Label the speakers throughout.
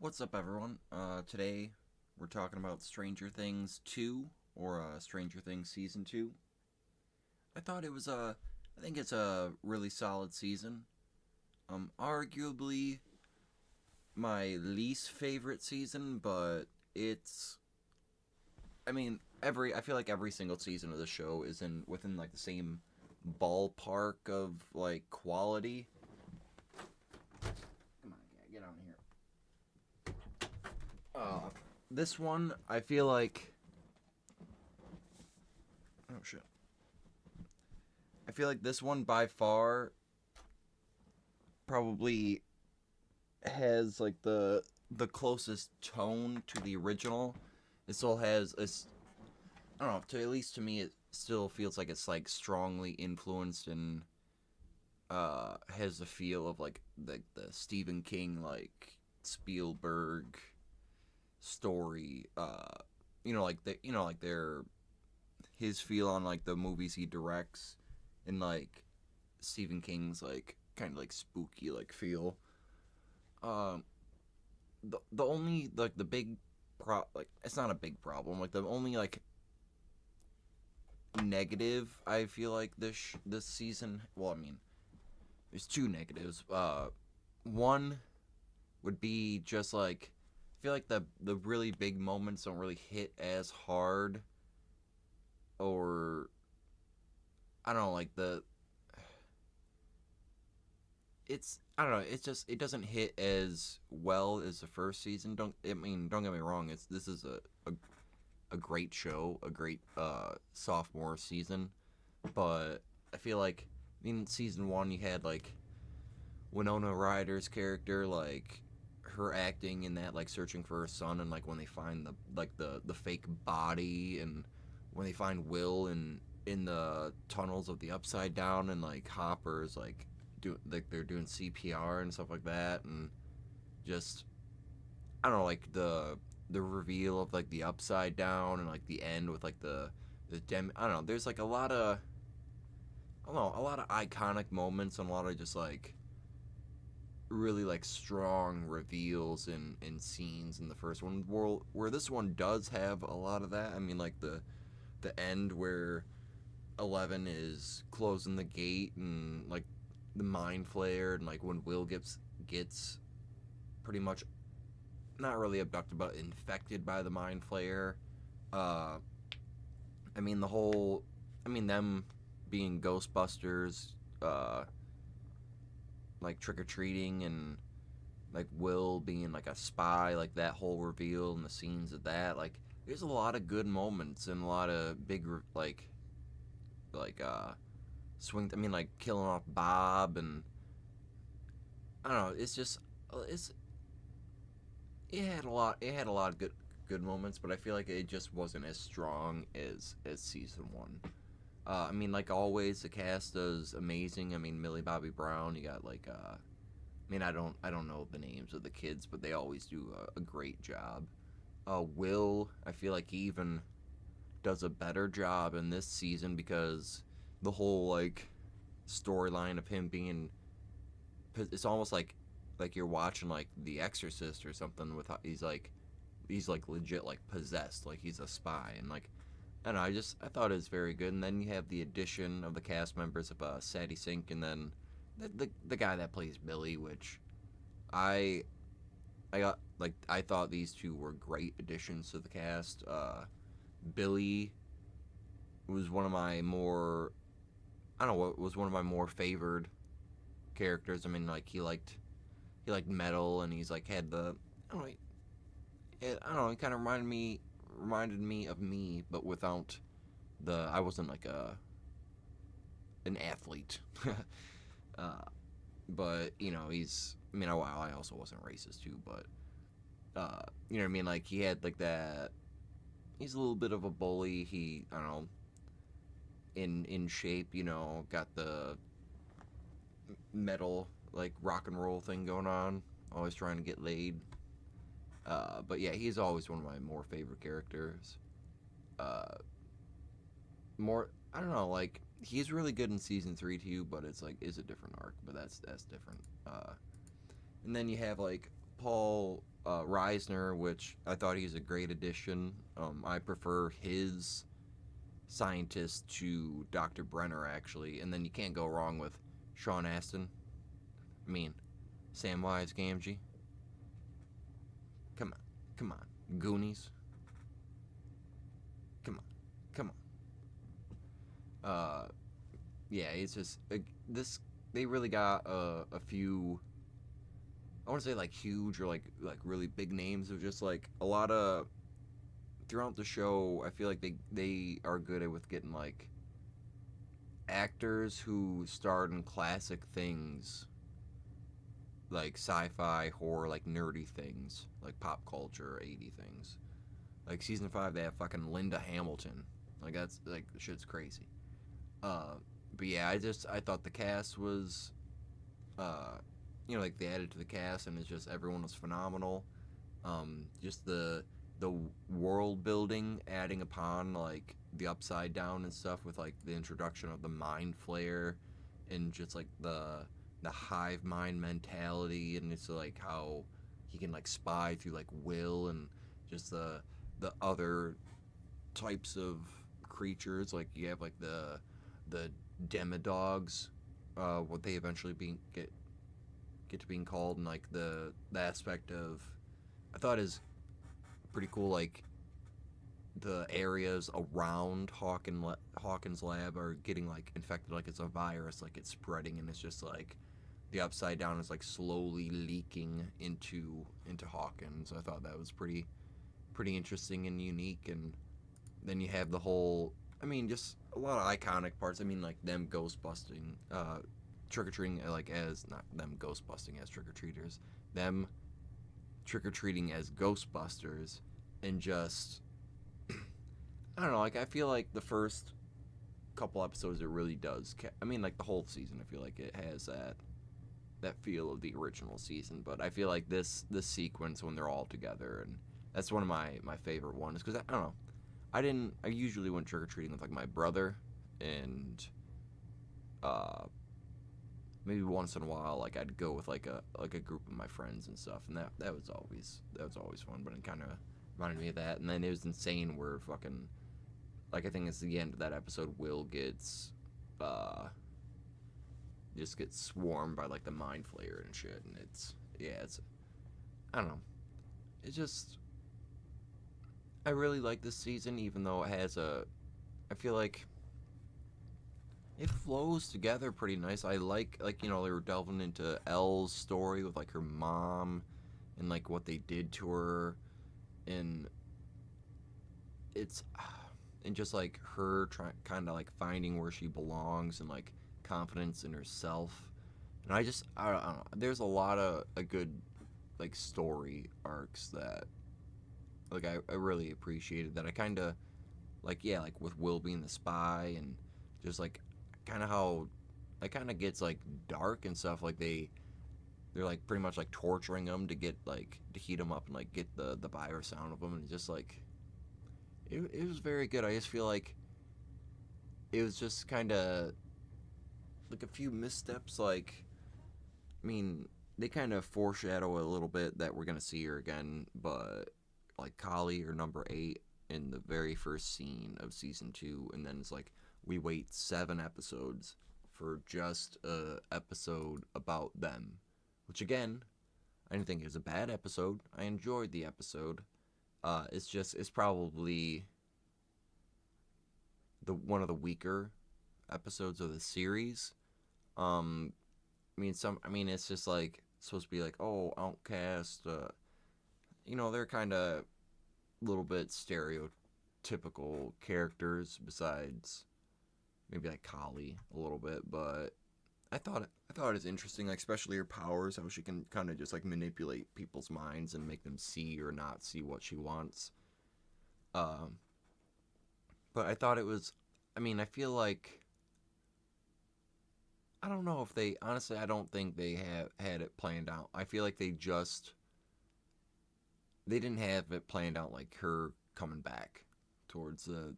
Speaker 1: What's up, everyone? Today we're talking about Stranger Things 2 or Stranger Things Season 2. I think it's a really solid season. Arguably my least favorite season, but it's, I feel like every single season of the show is within like the same ballpark of like quality. Come on, get on here. This one, I feel like. Oh shit. I feel like this one by far probably has like the closest tone to the original. It still has this. I don't know. To at least to me, it still feels like it's like strongly influenced and has the feel of like the Stephen King like Spielberg story. Like their his feel on like the movies he directs, and like Stephen King's like kind of like spooky like feel. Um, the only like the big like it's not a big problem. Like the only like negative I feel like this season. Well, I mean, there's two negatives. One would be just like I feel like the really big moments don't really hit as hard, or I don't know, like the it's I don't know. It's just it doesn't hit as well as the first season. Don't get me wrong. This is a great show, a great sophomore season, but I feel like in season one you had like Winona Ryder's character, like her acting in that, like searching for her son, and like when they find the fake body, and when they find Will in the tunnels of the Upside Down, and like Hopper's like they're doing CPR and stuff like that, and just I don't know, like the reveal of like the Upside Down, and like the end with like the I don't know. There's like I don't know, a lot of iconic moments and a lot of just like really like strong reveals and scenes in the first one. Where this one does have a lot of that. I mean, like the end where 11 is closing the gate, and like the mind flared, and like when Will gets pretty much not really abducted but infected by the mind flare. uh I mean the whole I mean them being ghostbusters, uh like trick-or-treating, and like Will being like a spy, like that whole reveal and the scenes of that, like there's a lot of good moments and a lot of big like swing. I mean, like killing off Bob, and I don't know. It's just it's it had a lot of good moments, but I feel like it just wasn't as strong as season one. I mean, like always, the cast is amazing. I mean, Millie Bobby Brown. You got like I mean, I don't know the names of the kids, but they always do a great job. Will, I feel like he even does a better job in this season, because the whole like storyline of him being it's almost like you're watching like The Exorcist or something, with how he's like legit like possessed, like he's a spy, and like I don't know, I thought it was very good. And then you have the addition of the cast members of Sadie Sink, and then the guy that plays Billy, which I I got like I thought these two were great additions to the cast. Billy was one of my more I don't know what was one of my more favored characters. I mean, like he liked metal, and he's like had the I don't know, I don't know, it kind of reminded me of me, but without the I wasn't like a an athlete. uh, but you know, I also wasn't racist too, but you know what I mean. Like he had like that. He's a little bit of a bully. He I don't know, in shape. You know, got the metal like rock and roll thing going on. Always trying to get laid. But yeah, he's always one of my more favorite characters. Uh, more I don't know, like he's really good in season three too, but it's like is a different arc. But that's different. And then you have like Paul Reisner, which I thought he's a great addition. I prefer his scientist to Dr. Brenner, actually. And then you can't go wrong with Sean Astin. I mean, Samwise Gamgee. Come on. Come on. Goonies. Come on. Come on. Yeah, it's just this. They really got a few. I want to say like huge or like really big names. Of just like a lot of throughout the show. I feel like they are good at with getting like actors who starred in classic things like sci-fi, horror, like nerdy things, like pop culture, 80 things. Like season 5, they have fucking Linda Hamilton. Like that's like the shit's crazy. Uh, but yeah, I thought the cast was, uh, like they added to the cast and it's just everyone was phenomenal. Just the world building, adding upon like the upside down and stuff with like the introduction of the mind flare and just like the hive mind mentality and it's like how he can like spy through like will and just the other types of creatures like you have like the demodogs what they eventually get to being called and like the aspect of I thought is pretty cool like the areas around Hawkins lab are getting like infected like it's a virus like it's spreading and it's just like the upside down is like slowly leaking into Hawkins. I thought that was pretty interesting and unique and then you have the whole I mean just a lot of iconic parts. I mean like them ghost busting trick or treating like as not them ghost busting as trick or treaters, them trick or treating as Ghostbusters, and just I don't know. Like I feel like the first couple episodes it really does. I mean, like the whole season, I feel like it has that feel of the original season. But I feel like this sequence when they're all together, and that's one of my favorite ones because I don't know. I usually went trick or treating with like my brother, and uh maybe once in a while like I'd go with like a group of my friends and stuff, and that was always fun. But it kind of reminded me of that, and then it was insane where fucking like I think it's the end of that episode. Will uh just gets swarmed by like the mind flayer and shit, and it's yeah, it's I don't know. It just I really like this season, even though it has a. I feel like it flows together pretty nice. I like they were delving into Elle's story with like her mom and like what they did to her, and it's and just like her trying kind of like finding where she belongs and like confidence in herself. And I don't know. There's a lot of a good like story arcs that like I really appreciated that I kind of like yeah like with Will being the spy and just like kind of how it kind of gets like dark and stuff like they're like pretty much like torturing him to get like to heat him up and like get the virus out of him and just like it was very good. I just feel like it was just kind of like a few missteps like I mean they kind of foreshadow a little bit that we're gonna see her again but like Kali or number 8 in the very first scene of season 2 and then it's like we wait 7 episodes for just a episode about them, which again I didn't think it was a bad episode. I enjoyed the episode. It's probably the one of the weaker episodes of the series. I mean it's just like supposed to be like oh outcast. They're kind of a little bit stereotypical characters besides maybe like Kali a little bit, but I thought it was interesting, like especially her powers, how she can kind of just like manipulate people's minds and make them see or not see what she wants. Um, but I thought it was. I mean, I feel like I don't know if they honestly. I don't think they have had it planned out. I feel like they didn't have it planned out like her coming back towards the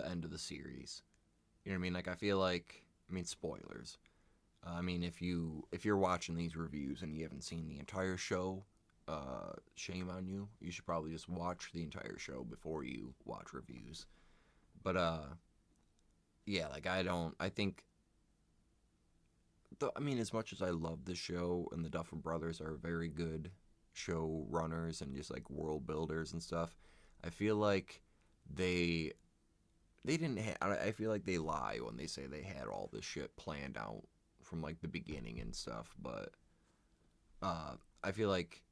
Speaker 1: end of the series. You know what I mean? Like I feel like I mean spoilers. I mean if you're watching these reviews and you haven't seen the entire show, shame on you. You should probably just watch the entire show before you watch reviews. But yeah, like I think I mean, as much as I love the show, and the Duffer Brothers are very good show runners and just like world builders and stuff, I feel like they they didn't. I feel like they lie when they say they had all this shit planned out from like the beginning and stuff. But I feel like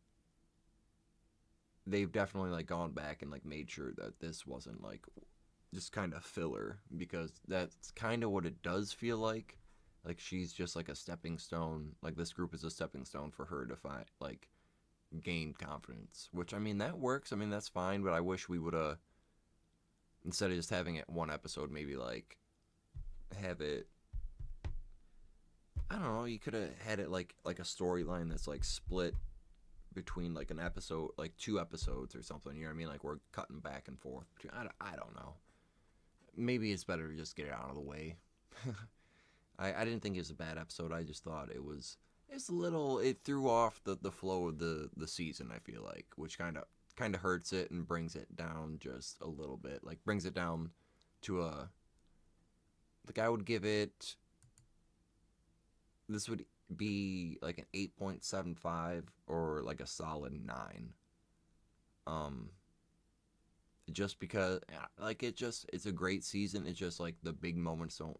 Speaker 1: they've definitely like gone back and like made sure that this wasn't like just kind of filler, because that's kind of what it does feel like. Like she's just like a stepping stone. Like this group is a stepping stone for her to find like gain confidence. Which I mean that works. I mean that's fine. But I wish we would have, instead of just having it one episode, maybe like have it. I don't know. You could have had it like a storyline that's like split between like an episode, like two episodes or something. You know what I mean? Like we're cutting back and forth. I don't know. Maybe it's better to just get it out of the way. I didn't think it was a bad episode. I just thought it's a little, it threw off the flow of the season, I feel like, which kind of hurts it and brings it down just a little bit. Like brings it down to a, like I would give it, this would be like an 8.75 or like a solid 9. Um just because like it's a great season. It's just like the big moments don't,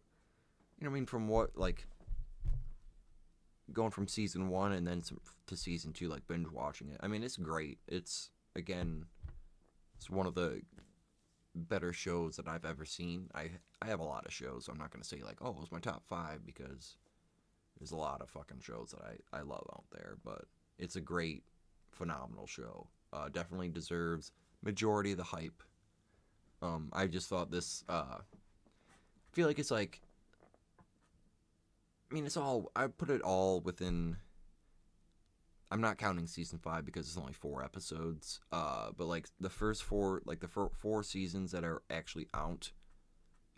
Speaker 1: you know what I mean, from what like going from season 1 and then to season 2, like binge watching it. I mean, it's great. It's again, it's one of the better shows that I've ever seen. I have a lot of shows. So I'm not gonna say like, oh, it was my top 5, because there's a lot of fucking shows that I love out there. But it's a great, phenomenal show. Definitely deserves majority of the hype. I just thought this. Feel like it's like. I mean, it's all. I put it all within. I'm not counting season 5 because it's only 4 episodes. But like the first 4, like the 4 seasons that are actually out,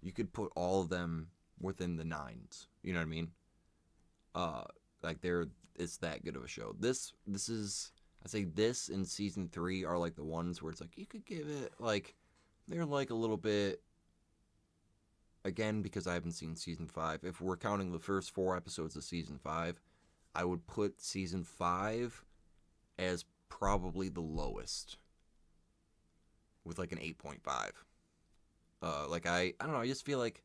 Speaker 1: you could put all of them within the 9s. You know what I mean? Uh, like it's that good of a show. This is, I say this and season 3 are like the ones where it's like you could give it like, they're like a little bit, again, because I haven't seen season 5. If we're counting the first 4 episodes of season 5, I would put season 5 as probably the lowest, with like an 8.5. Like I don't know, I just feel like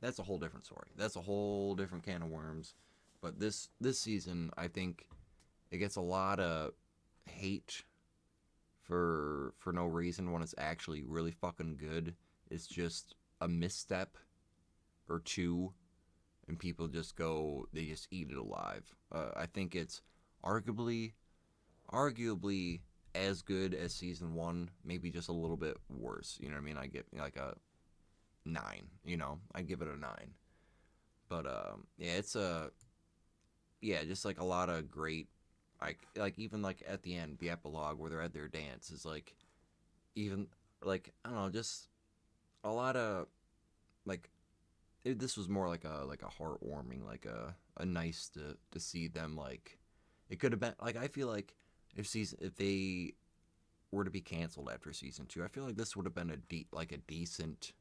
Speaker 1: that's a whole different story. That's a whole different can of worms. But this season, I think it gets a lot of hate for no reason when it's actually really fucking good. It's just a misstep or two, and people just go, they just eat it alive. I think it's arguably arguably as good as season 1, maybe just a little bit worse. You know what I mean? I get like a 9. You know, I give it a 9. But yeah, it's a, yeah, just like a lot of great, like even like at the end, the epilogue where they're at their dance is like, even like I don't know, just a lot of like this was more like a heartwarming, like a nice to see them like, it could have been like, I feel like if they were to be canceled after season 2, I feel like this would have been like a decent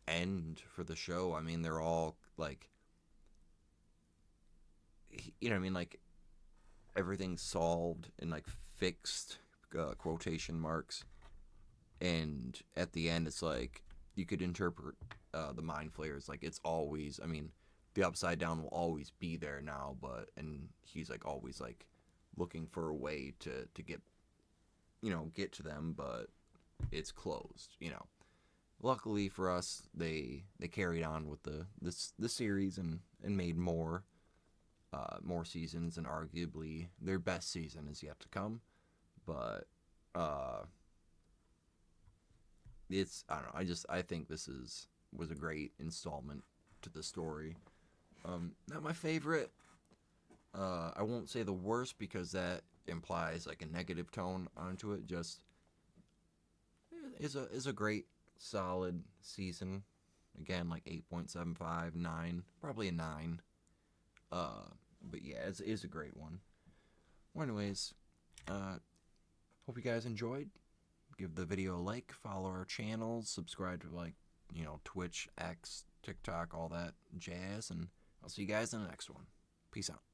Speaker 1: end for the show. I mean, they're all like, you know what I mean, like everything's solved and like fixed, quotation marks, and at the end it's like you could interpret the mind flayers like it's always, I mean, the upside down will always be there now, but and he's like always like looking for a way to get, you know, get to them, but it's closed, you know. Luckily for us, they carried on with the series and made more seasons, and arguably their best season is yet to come. But uh, it's, I don't know. I think this was a great installment to the story. Not my favorite. I won't say the worst because that implies like a negative tone onto it. Just is a great solid season. Again, like 8.75, 9, probably a 9. Uh, but yeah, it's a great one. Well, anyways, Hope you guys enjoyed. Give the video a like, follow our channels, subscribe to Twitch, X, TikTok, all that jazz, and I'll see you guys in the next one. Peace out.